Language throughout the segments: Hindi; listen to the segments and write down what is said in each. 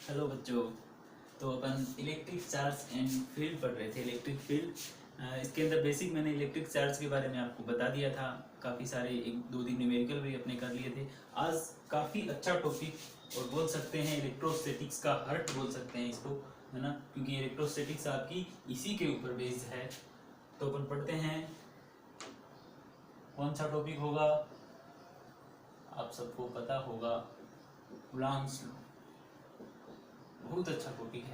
हेलो बच्चों। तो अपन इलेक्ट्रिक चार्ज एंड फील्ड पढ़ रहे थे। इलेक्ट्रिक फील्ड इसके अंदर बेसिक मैंने इलेक्ट्रिक चार्ज के बारे में आपको बता दिया था। काफ़ी सारे एक दो दिन न्यूमेरिकल भी अपने कर लिए थे। आज काफ़ी अच्छा टॉपिक और बोल सकते हैं इलेक्ट्रोस्टैटिक्स का हार्ट बोल सकते हैं इसको, है ना, क्योंकि इलेक्ट्रोस्टैटिक्स आपकी इसी के ऊपर बेस्ड है। तो अपन पढ़ते हैं कौन सा टॉपिक होगा, आप सबको पता होगा, कूलॉम्स लॉ। बहुत अच्छा टॉपिक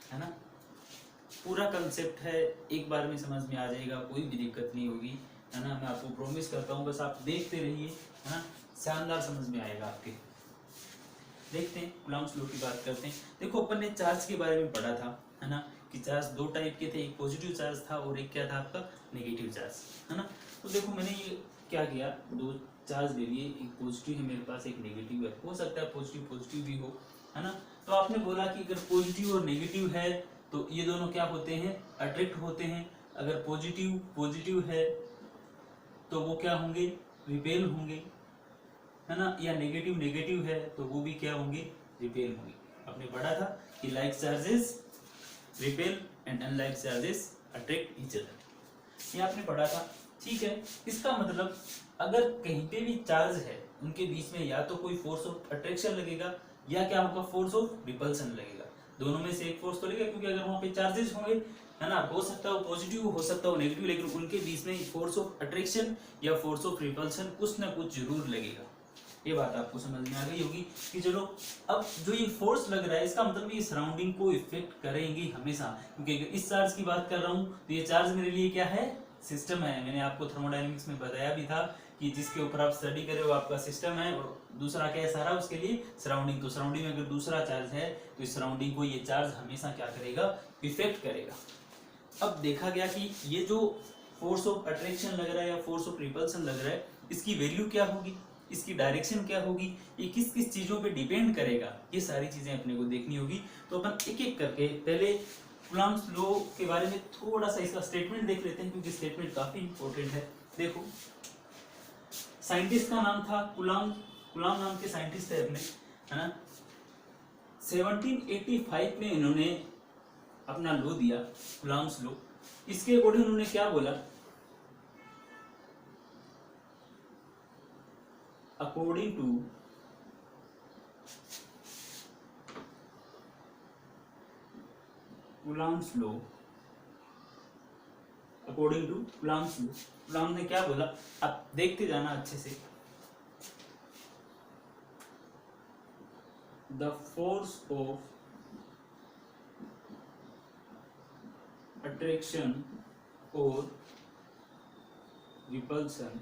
है ना। पूरा कंसेप्ट है, एक बार में समझ में आ जाएगा, कोई भी दिक्कत नहीं होगी, है ना। मैं आपको प्रॉमिस करता हूँ, बस आप देखते रहिए, है ना, शानदार समझ में आएगा आपके। देखते हैं कूलॉम्स लॉ की बात करते हैं। देखो अपन ने चार्ज के बारे में पढ़ा था, है ना, कि चार्ज दो टाइप के थे, एक पॉजिटिव चार्ज था और एक क्या था आपका नेगेटिव चार्ज, है ना। तो देखो मैंने ये क्या किया, दो चार्ज ले लिए, एक पॉजिटिव है मेरे पास, एक नेगेटिव है। हो सकता है पॉजिटिव पॉजिटिव भी हो, है ना। तो आपने बोला कि अगर पॉजिटिव और नेगेटिव है तो ये दोनों क्या होते हैं, अट्रैक्ट होते हैं। अगर पॉजिटिव पॉजिटिव है तो वो क्या होंगे, रिपेल होंगे, है ना। या नेगेटिव नेगेटिव है तो वो भी क्या होंगे, रिपेल होंगे। आपने पढ़ा था कि like charges repel and unlike charges attract each other, ये आपने पढ़ा था। ठीक है, इसका मतलब अगर कहीं पे भी चार्ज है उनके बीच में या तो कोई फोर्स ऑफ अट्रैक्शन लगेगा या क्या होगा, फोर्स ऑफ रिपल्सन लगेगा। दोनों में से एक फोर्स तो लगेगा, क्योंकि अगर वहां पे चार्जेस होंगे, है ना, हो सकता है वो पॉजिटिव हो सकता है वो नेगेटिव, लेकिन उनके बीच में फोर्स ऑफ अट्रैक्शन या फोर्स ऑफ रिपल्सन कुछ ना कुछ जरूर लगेगा। ये बात आपको समझ में आ गई होगी कि चलो अब जो ये फोर्स लग रहा है इसका मतलब ये सराउंडिंग को इफेक्ट करेंगे हमेशा, क्योंकि अगर इस चार्ज की बात कर रहा हूँ तो ये चार्ज मेरे लिए क्या है, सिस्टम है। मैंने आपको थर्मोडायनेमिक्स में बताया भी था कि जिसके ऊपर आप स्टडी करे वो आपका सिस्टम है, और दूसरा क्या है सारा उसके लिए सराउंडिंग। तो सराउंडिंग में अगर दूसरा चार्ज है तो इस सराउंडिंग को ये चार्ज हमेशा क्या करेगा, इफेक्ट करेगा। अब देखा गया कि ये जो फोर्स ऑफ अट्रैक्शन लग रहा है या फोर्स ऑफ रिपल्सन लग रहा है, इसकी वैल्यू क्या होगी, इसकी डायरेक्शन क्या होगी, ये किस किस चीजों पे डिपेंड करेगा, ये सारी चीजें अपने को देखनी होगी। तो अपन एक एक करके पहले कूलॉम्स लॉ के बारे में थोड़ा सा इसका स्टेटमेंट देख लेते हैं, क्योंकि स्टेटमेंट काफी इंपॉर्टेंट है। देखो साइंटिस्ट का नाम था कूलॉम, कूलॉम नाम के साइंटिस्ट है अपने, है ना। 1785 में इन्होंने अपना लॉ दिया, कूलॉम्स लॉ। इसके अकॉर्डिंग उन्होंने क्या बोला, according to Coulomb's law, according to Coulomb's law, Coulomb ने क्या बोला, आप देखते जाना अच्छे से। The force of attraction or repulsion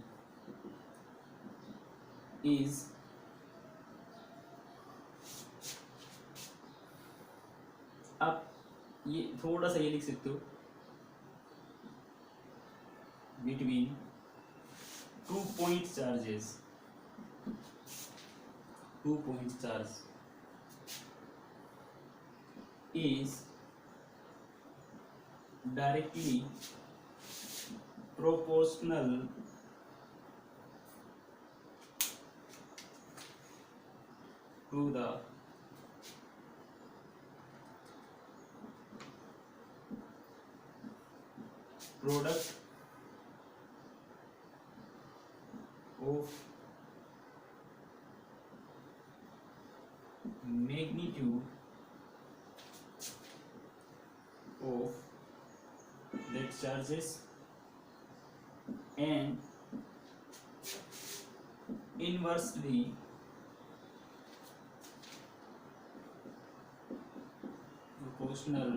is आप ये थोड़ा सा ये लिख सकते हो, between 2 point charges, 2 point charge is directly proportional to the product of magnitude of that charges and inversely proportional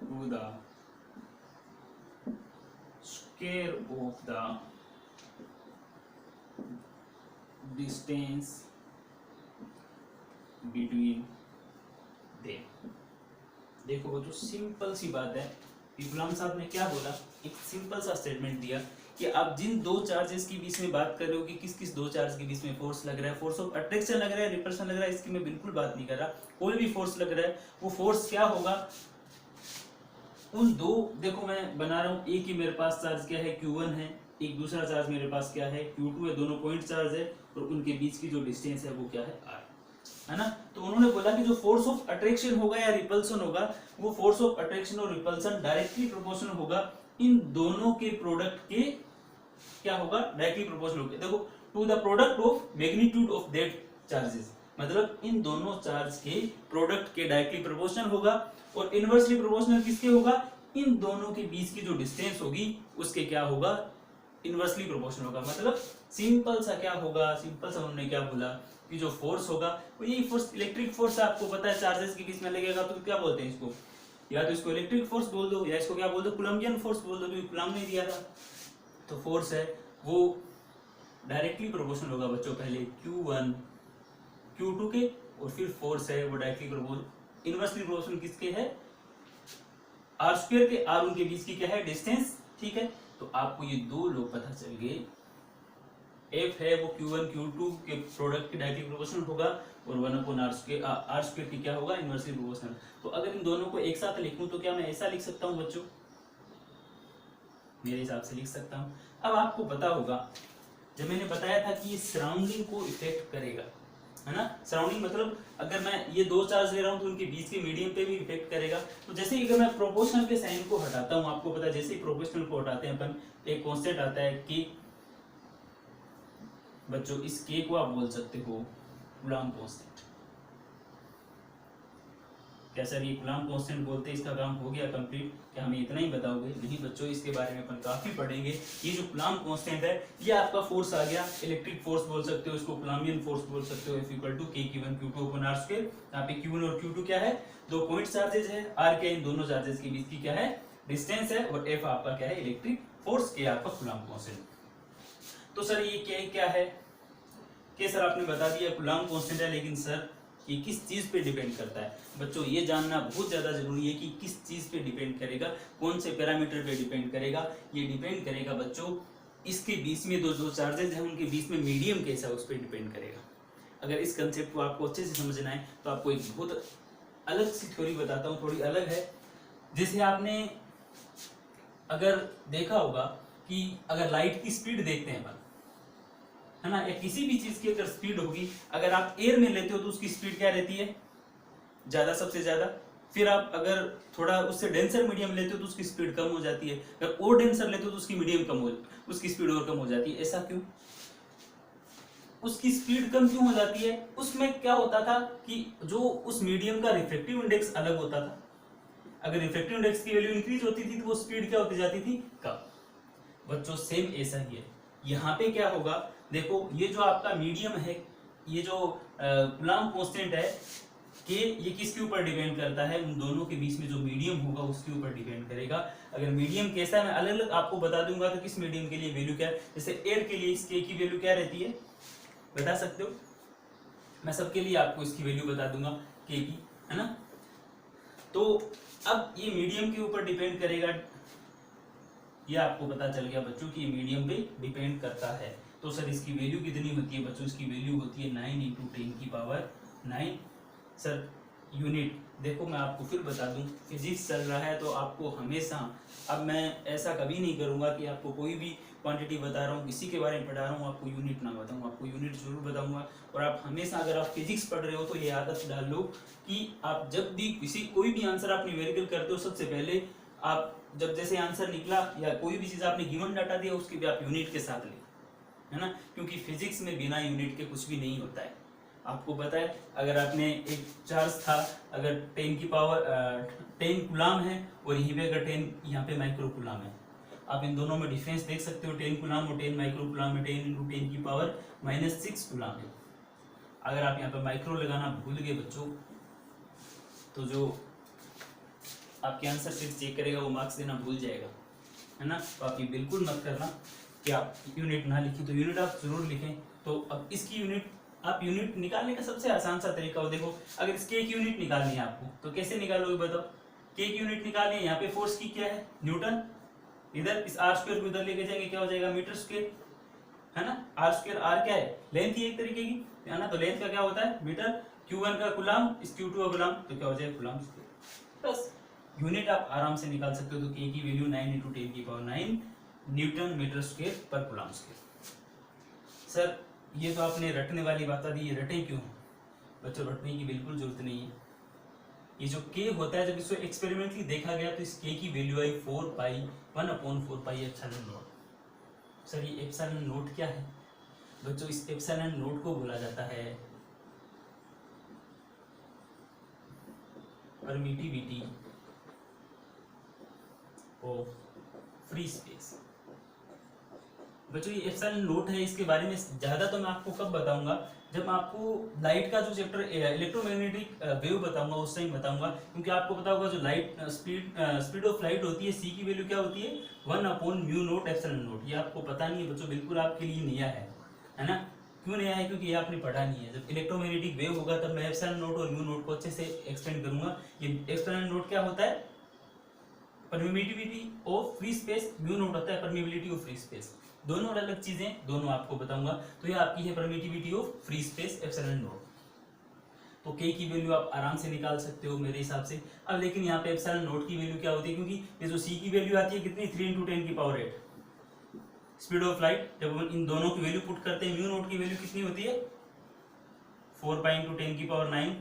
to the square of the distance between them। देखो वो जो सिंपल सी बात है, कूलॉम साहब ने क्या बोला, एक सिंपल सा स्टेटमेंट दिया कि आप जिन दो चार्जेस के बीच में बात कर रहे हो कि किस किस दो चार्ज के बीच में फोर्स लग रहा है, फोर्स ऑफ अट्रैक्शन लग रहा है, रिपल्शन लग रहा है, इसकी मैं बिल्कुल बात नहीं कर रहा। कोई भी फोर्स लग रहा है वो फोर्स क्या होगा, उन दो, देखो मैं बना रहा हूँ, एक ही मेरे पास चार्ज क्या है, Q1 है, एक दूसरा चार्ज मेरे पास क्या है, Q2 है, दोनों पॉइंट चार्ज है, और उनके बीच की जो डिस्टेंस है वो क्या है, R। है ना। तो उन्होंने बोला कि जो फोर्स ऑफ अट्रैक्शन होगा या रिपल्सन होगा, वो फोर्स ऑफ अट्रैक्शन और रिपल्सन डायरेक्टली प्रोपोर्शनल होगा इन दोनों के प्रोडक्ट के, क्या होगा, डायरेक्टली प्रोपोर्शनल होगा। देखो, to the product of magnitude of that charges, मतलब इन दोनों चार्ज के प्रोडक्ट के डायरेक्टली प्रोपोर्शनल होगा। और इनवर्सली प्रोपोर्शनल किसके होगा, इन दोनों के बीच की जो डिस्टेंस होगी उसके क्या होगा, इनवर्सली प्रोपोर्शनल होगा। मतलब सिंपल सा क्या होगा, सिंपल सा उन्होंने क्या बोला कि जो फोर्स होगा वो यही फोर्स, इलेक्ट्रिक फोर्स आपको पता है चार्जेस के बीच में लगेगा, तो क्या बोलते हैं इसको, या तो इसको इलेक्ट्रिक फोर्स बोल दो या इसको क्या बोल दो, कूलम्बियन फोर्स बोल दो, क्योंकि कूलम्ब ने दिया था। तो फोर्स है वो डायरेक्टली प्रोपोर्शनल होगा बच्चों, पहले Q1 Q2 के, और फिर फोर्स है वो डायरेक्टली प्रोपोर्शनल, इनवर्सली प्रोपोर्शनल किसके है, R² के, R उनके बीच की क्या है, डिस्टेंस, ठीक है। तो आपको ये दो लोग पता चल गए, F है वो Q1 Q2 के प्रोडक्ट के डायरेक्टली प्रोपोर्शनल होगा, और 1/R² की क्या होगा, इनवर्सली प्रोपोर्शनल। तो अगर इन दोनों को एक साथ लिखूं तो क्या मैं ऐसा लिख सकता हूं बच्चों, मेरे हिसाब से लिख सकता हूं। अब आपको पता होगा, जब मैंने बताया था कि ये सराउंडिंग को इफेक्ट करेगा, है ना, सराउंडिंग मतलब अगर मैं ये दो चार्ज ले रहा हूं तो उनके बीच के मीडियम पे भी इफेक्ट करेगा। तो जैसे ही अगर मैं प्रोपोर्शनल के साइन को हटाता हूं, आपको पता है जैसे ही प्रोपोर्शनल को हटाते हैं अपन, एक कांस्टेंट आता है कि बच्चों इस के को आप बोल सकते हो कूलम्ब कांस्टेंट। क्या सर ये कूलम्ब कांस्टेंट बोलते हैं, इसका काम हो गया कंप्लीट, क्या हमें इतना ही बताओगे? नहीं बच्चों, इसके बारे में अपन काफी पढ़ेंगे। ये जो कूलम्ब कांस्टेंट है ये आपका फोर्स आ गया, इलेक्ट्रिक फोर्स बोल सकते हो इसको, कूलम्बियन फोर्स बोल सकते हो, F = K Q1 Q2/R²। यहाँ पे Q1 और Q2 क्या है, दो पॉइंट चार्जेस है, R क्या है, इन दोनों चार्जेस के बीच की क्या है, डिस्टेंस है, और F आपका क्या है, इलेक्ट्रिक फोर्स, के आपका कूलम्ब कांस्टेंट। तो सर ये क्या है कि सर आपने बता दिया कूलम्ब कांस्टेंट है, लेकिन सर ये किस चीज पे डिपेंड करता है? बच्चों ये जानना बहुत ज्यादा जरूरी है कि किस चीज पे डिपेंड करेगा, कौन से पैरामीटर पे डिपेंड करेगा। ये डिपेंड करेगा बच्चों इसके बीच में दो चार्जेस हैं उनके बीच में मीडियम कैसा है उस पर डिपेंड करेगा। अगर इस कंसेप्ट को आपको अच्छे से समझना है तो आपको एक बहुत अलग सी थ्योरी बताता हूँ, थोड़ी अलग है। जैसे आपने अगर देखा होगा कि अगर लाइट की स्पीड देखते हैं अपन, है ना, या किसी भी चीज की अगर स्पीड होगी, अगर आप एयर में लेते हो तो उसकी स्पीड क्या रहती है, ज्यादा, सबसे ज्यादा। फिर आप अगर थोड़ा उससे डेंसर मीडियम लेते हो तो उसकी स्पीड कम हो जाती है, अगर और डेंसर लेते हो तो उसकी मीडियम कम हो, उसकी स्पीड और कम हो जाती है। ऐसा क्यों? उसकी स्पीड कम क्यों हो जाती है? उसमें क्या होता था कि जो उस मीडियम का रिफ्रैक्टिव इंडेक्स अलग होता था। अगर रिफ्रैक्टिव इंडेक्स की वैल्यू इंक्रीज होती थी तो वो स्पीड क्या होती जाती थी, कम। बच्चों सेम ऐसा ही है, यहाँ पे क्या होगा, देखो ये जो आपका मीडियम है, ये जो कूलम्ब कांस्टेंट है कि ये किसके ऊपर डिपेंड करता है, उन दोनों के बीच में जो मीडियम होगा उसके ऊपर डिपेंड करेगा। अगर मीडियम कैसा है मैं अलग अलग आपको बता दूंगा तो किस मीडियम के लिए वैल्यू क्या है। जैसे एयर के लिए इस के की वैल्यू क्या रहती है, बता सकते हो? मैं सबके लिए आपको इसकी वैल्यू बता दूंगा के की, है ना। तो अब ये मीडियम के ऊपर डिपेंड करेगा, ये आपको पता चल गया बच्चों कि ये मीडियम पे डिपेंड करता है। तो सर इसकी वैल्यू कितनी होती है बच्चों? इसकी वैल्यू होती है 9 × 10⁹ सर यूनिट। देखो मैं आपको फिर बता दूं, फिजिक्स चल रहा है तो आपको हमेशा, अब मैं ऐसा कभी नहीं करूंगा कि आपको कोई भी क्वांटिटी बता रहा हूँ, किसी के बारे में पढ़ा रहा हूँ, आपको यूनिट ना बताऊँ, आपको यूनिट जरूर बताऊंगा। और आप हमेशा अगर आप फिजिक्स पढ़ रहे हो तो ये आदत डाल लो कि आप जब भी कोई भी आंसर आप न्यूमेरिकल करते हो, सबसे पहले आप जब जैसे आंसर निकला या कोई भी चीज आपने गिवन डाटा दिया उसकी भी आप यूनिट के साथ लें, है ना, क्योंकि फिजिक्स में बिना यूनिट के कुछ भी नहीं होता है। आपको पता है अगर आपने एक चार्ज था, अगर 10 कूलम्ब है और यहीं पे अगर 10 यहाँ पे माइक्रो कूलम्ब है, आप इन दोनों में डिफरेंस देख सकते हो, 10 कूलम्ब और 10 माइक्रो कूलम्ब में 10 × 10⁻⁶ कूलम्ब है। अगर आप यहाँ पे माइक्रो लगाना भूल गए बच्चों तो जो आपके आंसर शीट चेक करेगा वो मार्क्स देना भूल जाएगा, है ना। तो आप ये बिल्कुल मत करना कि आप यूनिट ना लिखें, तो यूनिट आप जरूर लिखें। तो अब इसकी यूनिट, आप यूनिट निकालने का सबसे आसान सा तरीका हो, देखो अगर इसके एक यूनिट निकालनी है आपको तो कैसे निकालोगे बताओ? के की यूनिट निकालनी है, यहाँ पे फोर्स की क्या है, न्यूटन, इधर इस R² को इधर लेके जाएंगे क्या हो जाएगा, मीटर स्क्वायर, है ना। R² R क्या है, लेंथ ही एक तरीके की, है ना, तो लेंथ का क्या होता है मीटर, Q1 का कूलम्ब, इस Q2 का कूलम्ब, तो क्या हो जाएगा कूलम्ब स्क्वायर। बस यूनिट आप आराम से निकाल सकते हो। तो के की वैल्यू 9 × 10⁹ न्यूटन मीटर स्क्वायर पर कूलम्ब स्क्वायर। सर ये तो आपने रटने वाली बात दी, ये रटे क्यों? बच्चों रटने की बिल्कुल जरूरत नहीं है। ये जो k होता है, जब इसको एक्सपेरिमेंटली देखा गया तो इस k की value I 4 pi 1/4 pi epsilon not. Sir ये एप्सिलॉन नॉट क्या है बच्चों? इस एप्सिलॉन नॉट को बोला जाता है परमिटिविटी ऑफ फ्री स्पेस। बच्चों ये एप्सिलॉन नॉट है, इसके बारे में ज्यादा तो मैं आपको कब बताऊंगा, जब मैं आपको लाइट का जो चैप्टर इलेक्ट्रोमैग्नेटिक वेव बताऊंगा उस टाइम बताऊंगा। क्योंकि आपको पता होगा जो लाइट स्पीड ऑफ लाइट होती है, सी की वैल्यू क्या होती है 1/μ0 एप्सिलॉन नॉट। ये आपको पता नहीं है बच्चों, बिल्कुल आपके लिए नया है ना? क्यों नया है? क्योंकि ये आपने पढ़ा नहीं है। जब इलेक्ट्रोमैग्नेटिक वेव होगा तब मैं एप्सिलॉन नॉट और म्यू नॉट को अच्छे से एक्सप्लेन करूंगा। ये एप्सिलॉन नॉट क्या होता है? Permittivity of free space. Mu naught होता है परमिबिलिटी ऑफ फ्री स्पेस। दोनों अलग अलग चीजें, दोनों आपको बताऊंगा। तो ये आपकी है permittivity of free space epsilon not. तो k की वैल्यू आप आराम से निकाल सकते हो मेरे हिसाब से। अब लेकिन यहाँ पे एप्सिलॉन नॉट की वैल्यू क्या होती है? क्योंकि ये जो c की वैल्यू आती है कितनी, 3 × 10⁸ स्पीड ऑफ लाइट। जब हम इन दोनों की वैल्यू पुट करते हैं, म्यू नॉट की वैल्यू कितनी होती है 4 पाई × 10⁹,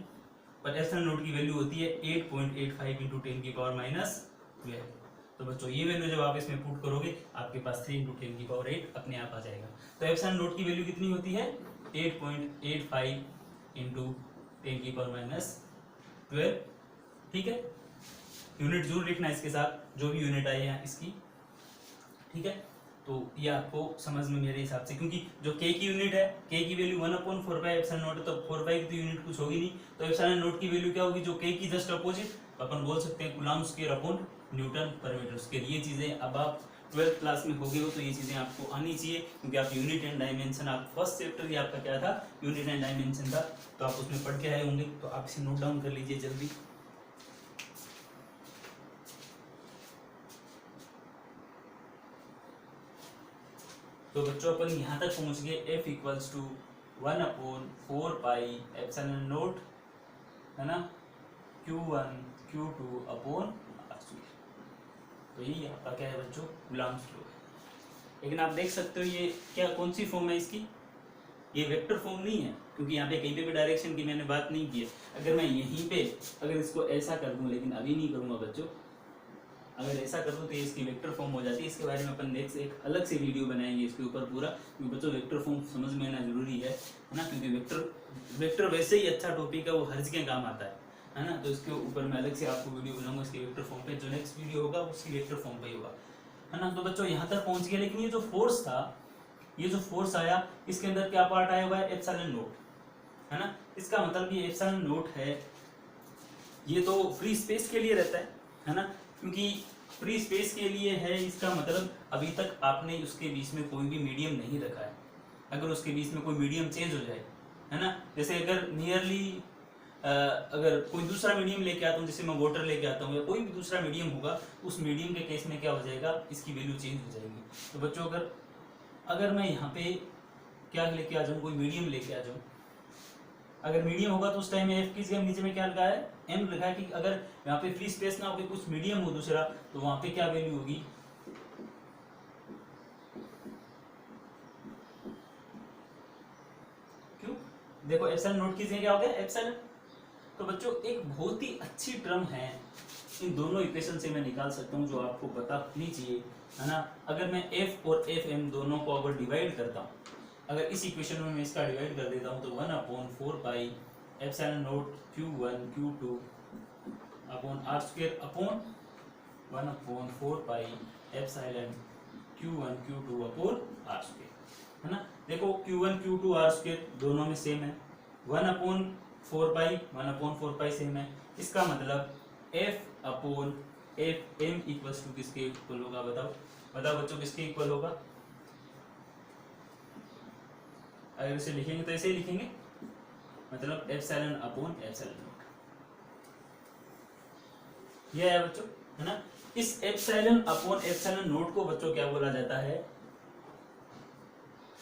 पर एप्सिलॉन नॉट की वैल्यू होती है 8.85 × 10⁻12। तो बच्चों ये वैल्यू जब आप इसमें पुट करोगे आपके पास 3 × 10⁸ अपने आप आ जाएगा। तो एप्सिलॉन नॉट की वैल्यू कितनी होती है 8.85 × 10⁻12। ठीक है, यूनिट जरूर लिखना इसके साथ, जो भी यूनिट आए हैं इसकी। ठीक है, तो ये आपको समझ में मेरे हिसाब से, क्योंकि जो k की यूनिट है, k की वैल्यू 1/4 पाई एप्सिलॉन नॉट है, तो 4 पाई की तो यूनिट कुछ होगी नहीं। तो एप्सिलॉन नॉट की वैल्यू क्या होगी? जो k की जस्ट अपोजिट अपन बोल सकते हैं कूलम्ब स्क्वायर अपॉन न्यूटन पर मीटर स्क्वायर। ये चीजें अब आप 12th क्लास में हो गए हो तो ये चीजें आपको आनी चाहिए, क्योंकि आप यूनिट एंड डायमेंशन, आप फर्स्ट चैप्टर ही आपका क्या था, यूनिट एंड डायमेंशन था, तो आप उसमें पढ़ के आए होंगे। तो आप इसे नोट डाउन कर लीजिए जल्दी। तो बच्चों अपन यहाँ तक पहुँच गए, f = 1/4 पाई एप्सिलॉन नॉट, है ना, q1 q2 अपॉन r²। तो यही आपका क्या है बच्चों, कूलम्ब्स लॉ है। लेकिन आप देख सकते हो ये क्या, कौन सी फॉर्म है इसकी? ये वेक्टर फॉर्म नहीं है, क्योंकि यहाँ पे कहीं पे भी डायरेक्शन की मैंने बात नहीं की है। अगर मैं यहीं पे अगर इसको ऐसा कर दूं, लेकिन अभी नहीं करूँगा बच्चों, अगर ऐसा कर दूं तो ये इसकी वेक्टर फॉर्म हो जाती है। इसके बारे में अपन नेक्स्ट एक अलग से वीडियो बनाएंगे इसके ऊपर पूरा, क्योंकि बच्चों वेक्टर फॉर्म समझ में आना जरूरी है ना? क्योंकि वेक्टर वैसे ही अच्छा टॉपिक है, वो हर जगह काम आता है ना? तो इसके ऊपर मैं अलग से आपको वीडियो बनाऊंगा इसके वेक्टर फॉर्म पे। जो नेक्स्ट वीडियो होगा उसकी वेक्टर फॉर्म पे ही होगा, है ना? तो बच्चों यहाँ तक पहुँच गया। लेकिन ये जो फोर्स था, ये जो फोर्स आया, इसके अंदर क्या पार्ट आया हुआ है? एप्सिलॉन नॉट, है ना? इसका मतलब ये एप्सिलॉन नॉट है, ये तो फ्री स्पेस के लिए रहता है ना? क्योंकि फ्री स्पेस के लिए है, इसका मतलब अभी तक आपने उसके बीच में कोई भी मीडियम नहीं रखा है। अगर उसके बीच में कोई मीडियम चेंज हो जाए, है ना, जैसे अगर नियरली अगर कोई दूसरा मीडियम लेके आता हूँ, जैसे मैं वाटर लेके आता हूँ या कोई भी दूसरा मीडियम होगा, उस मीडियम के केस में क्या हो जाएगा, इसकी वैल्यू चेंज हो जाएगी। तो बच्चों अगर मैं यहाँ पे क्या लेके आ जाऊँ, कोई मीडियम लेके आ जाऊँ, अगर मीडियम होगा तो उस टाइम में एफ की जगह नीचे में क्या लिखा है, एम लिखा है। कि अगर यहाँ पे फ्री स्पेस ना हो, कुछ मीडियम हो दूसरा, तो वहां पे क्या वैल्यू होगी, क्यों? देखो एप्सिलॉन नॉट की जगह क्या हो गया, एप्सिलॉन। तो बच्चों एक बहुत ही अच्छी टर्म है, इन दोनों इक्वेशन से मैं निकाल सकता हूँ, जो आपको पता होनी चाहिए, है ना? अगर मैं एफ और एफ एम दोनों को अगर डिवाइड करता हूँ, अगर इस इक्वेशन में मैं इसका डिवाइड कर देता हूँ, तो 1/4 pi epsilon not q1 q2 upon r² upon 1/4 pi epsilon q1 q2 upon r², है ना? देखो q1 q2 r² दोनों में सेम है, 1/4 पाई सेम है। इसका मतलब f upon F M equals to किसके इक्वल होगा? बताओ बच्चों, किसके इक्वल होगा? अगर इसे लिखेंगे तो ऐसे ही लिखेंगे, मतलब एप्सिलॉन अपॉन एप्सिलॉन नॉट। यह है बच्चों, है ना? इस एप्सिलॉन अपॉन एप्सिलॉन नॉट को बच्चों क्या बोला जाता है?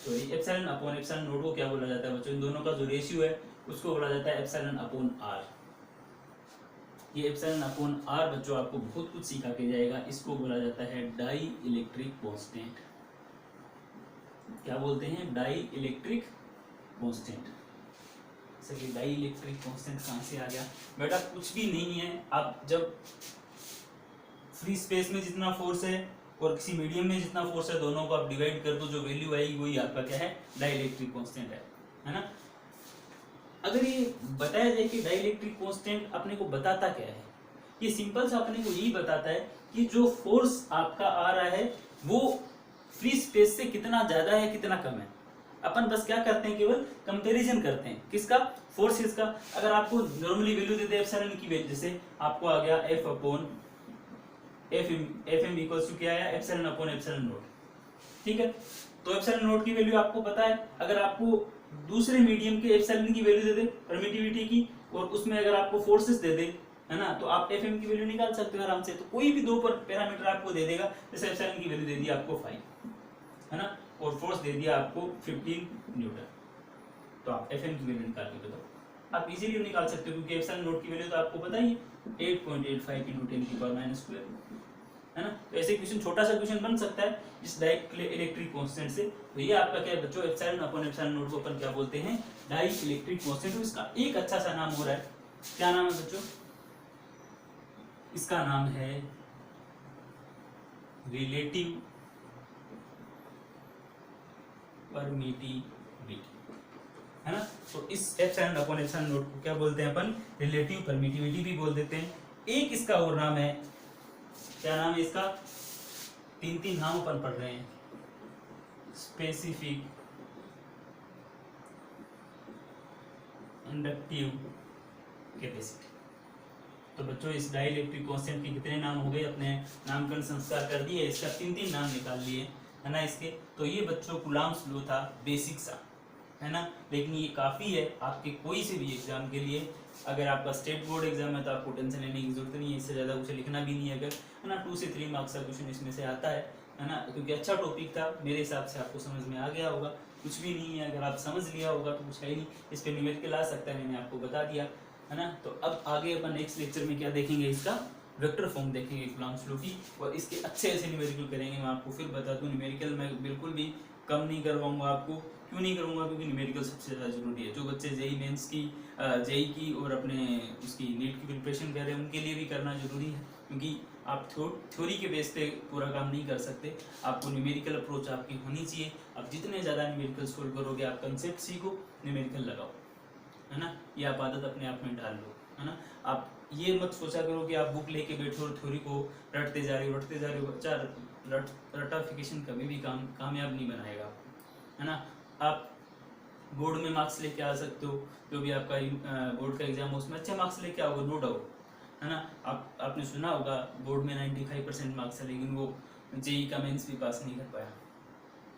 तो एप्सिलॉन अपॉन एप्सिलॉन नॉट को क्या बोला जाता है बच्चों? इन दोनों का जो रेशियो है उसको बोला जाता है एप्सिलॉन अपॉन आर। ये एप्सिलॉन अपॉन आर बच्चों आपको बहुत कुछ सिखा के जाएगा। इसको बोला जाता है डाई इलेक्ट्रिक कांस्टेंट। क्या बोलते हैं? Dielectric constant. जैसे कि डाई इलेक्ट्रिक कांस्टेंट कहाँ से आ गया बेटा, कुछ भी नहीं है। आप जब फ्री स्पेस में जितना फोर्स है और किसी मीडियम में जितना फोर्स है, दोनों को आप डिवाइड कर दो, जो वैल्यू आएगी वही आपका क्या है, डाई इलेक्ट्रिक कांस्टेंट है ना। अगर ये बताया जाए कि डाई इलेक्ट्रिक कांस्टेंट अपने को बताता क्या है, ये सिंपल सा अपने को यही बताता है कि जो फोर्स आपका आ रहा है वो फ्री स्पेस से कितना ज्यादा है कितना कम है। अपन बस क्या करते हैं, केवल कंपैरिजन करते हैं, किसका, फोर्सेस का। अगर आपको नॉर्मली वैल्यू देते हैं एप्सिलॉन की वैल्यू, जैसे आपको आ गया F upon F M equals to क्या आया, एप्सिलॉन अपॉन एप्सिलॉन नॉट, ठीक है। तो एप्सिलॉन नॉट की वैल्यू आपको पता है। अगर आपको दूसरे मीडियम के एप्सिलॉन की वैल्यू दे दे, परमिटिविटी की, और उसमें अगर आपको फोर्सेस दे दे, है ना, तो आप एफ एम की वैल्यू निकाल सकते हो आराम से। तो कोई भी दो पैरामीटर आपको दे देगा, जैसे एप्सिलॉन की वैल्यू दे दी आपको 5, है ना, और फोर्स दे दिया आपको 15 न्यूटन, तो आप एफ एम की वैल्यू निकाल के बताओ। आप इजीली निकाल सकते हो, क्योंकि एप्सिलॉन नॉट की वैल्यू तो आपको पता ही है, 8.85 × 10⁻², है ना। तो ऐसे क्वेश्चन, छोटा सा क्वेश्चन बन सकता है इस डाई इलेक्ट्रिक कांस्टेंट से। तो ये आपका क्या है बच्चों, एप्सिलॉन अपॉन एप्सिलॉन नॉट को अपन क्या बोलते हैं, डाई इलेक्ट्रिक कांस्टेंट। इसका एक अच्छा सा नाम हो रहा है, क्या नाम है बच्चों, इसका नाम है रिलेटिव परमिटिविटी, है ना। तो इस एप्सिलॉन अपॉन एप्सिलॉन नॉट को क्या बोलते हैं अपन, रिलेटिव परमिटिविटी भी बोल देते हैं। एक इसका और नाम है, क्या नाम है इसका, तीन नाम अपन पढ़ रहे हैं, स्पेसिफिक इंडक्टिव कैपेसिटी। तो बच्चों इस डाई इलेक्ट्रिक कांस्टेंट के कितने नाम हो गए, अपने नामकरण संस्कार कर दिए, इसका तीन नाम निकाल लिए, है ना इसके। तो ये बच्चों कूलॉम्स लॉ था, बेसिक सा, है ना। लेकिन ये काफ़ी है आपके कोई से भी एग्जाम के लिए। अगर आपका स्टेट बोर्ड एग्जाम है तो आपको टेंशन लेने की जरूरत नहीं है, इससे ज़्यादा कुछ लिखना भी नहीं है अगर, है ना। 2 से 3 मार्क्स का क्वेश्चन इसमें से आता है ना, क्योंकि अच्छा टॉपिक था, मेरे हिसाब से आपको समझ में आ गया होगा। कुछ भी नहीं है, अगर आप समझ लिया होगा तो कुछ है ही नहीं, इस पर न्यूमेरिकल आ सकता है, मैंने आपको बता दिया, है ना। तो अब आगे अपन नेक्स्ट लेक्चर में क्या देखेंगे, इसका वेक्टर फॉर्म देखेंगे कूलॉम्स लॉ की, और इसके अच्छे ऐसे न्यूमेरिकल करेंगे। मैं आपको फिर बता दूं, न्यूमेरिकल मैं बिल्कुल भी कम नहीं करवाऊंगा आपको। क्यों नहीं करूंगा, क्योंकि न्यूमेरिकल सबसे ज़्यादा जरूरी है। जो बच्चे जेई मेंस की, जेई की और अपने उसकी नीट की प्रिपरेशन कर रहे हैं, उनके लिए भी करना जरूरी है, क्योंकि आप थ्योरी के बेस पे पूरा काम नहीं कर सकते। आपको न्यूमेरिकल अप्रोच आपकी होनी चाहिए। आप जितने ज़्यादा न्यूमेरिकल सोल्व करोगे, आप कंसेप्ट सीखो, न्यूमेरिकल लगाओ, है ना। ये आप आदत अपने आप में डाल लो, है ना। आप ये मत सोचा करो कि आप बुक लेके बैठो और थ्योरी को रटते जा रहे हो। बच्चा रटाफिकेशन कभी भी कामयाब नहीं बनाएगा, है ना। आप बोर्ड में मार्क्स लेके आ सकते हो, जो भी आपका बोर्ड का एग्जाम हो उसमें अच्छे मार्क्स लेके आओगे, नो डाउट, है ना। आपने सुना होगा बोर्ड में 95% मार्क्स है, लेकिन वो जेई का मेंस भी पास नहीं कर पाया,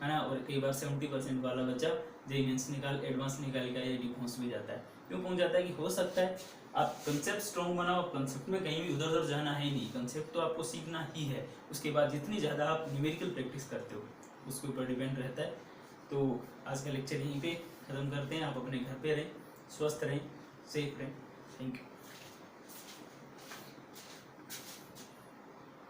है ना। और कई बार 70% वाला बच्चा जेई मेंस एडवांस निकाल के आईआईटी पहुंच भी जाता है। क्यों पहुंच जाता है, कि हो सकता है आप कंसेप्ट स्ट्रॉन्ग बनाओ। कंसेप्ट में कहीं भी उधर उधर जाना है नहीं, कंसेप्ट तो आपको सीखना ही है। उसके बाद जितनी ज़्यादा आप न्यूमेरिकल प्रैक्टिस करते हो उसके ऊपर डिपेंड रहता है। तो आज का लेक्चर यहीं पे ख़त्म करते हैं। आप अपने घर पे रहें, स्वस्थ रहें, सेफ रहें। Thank you.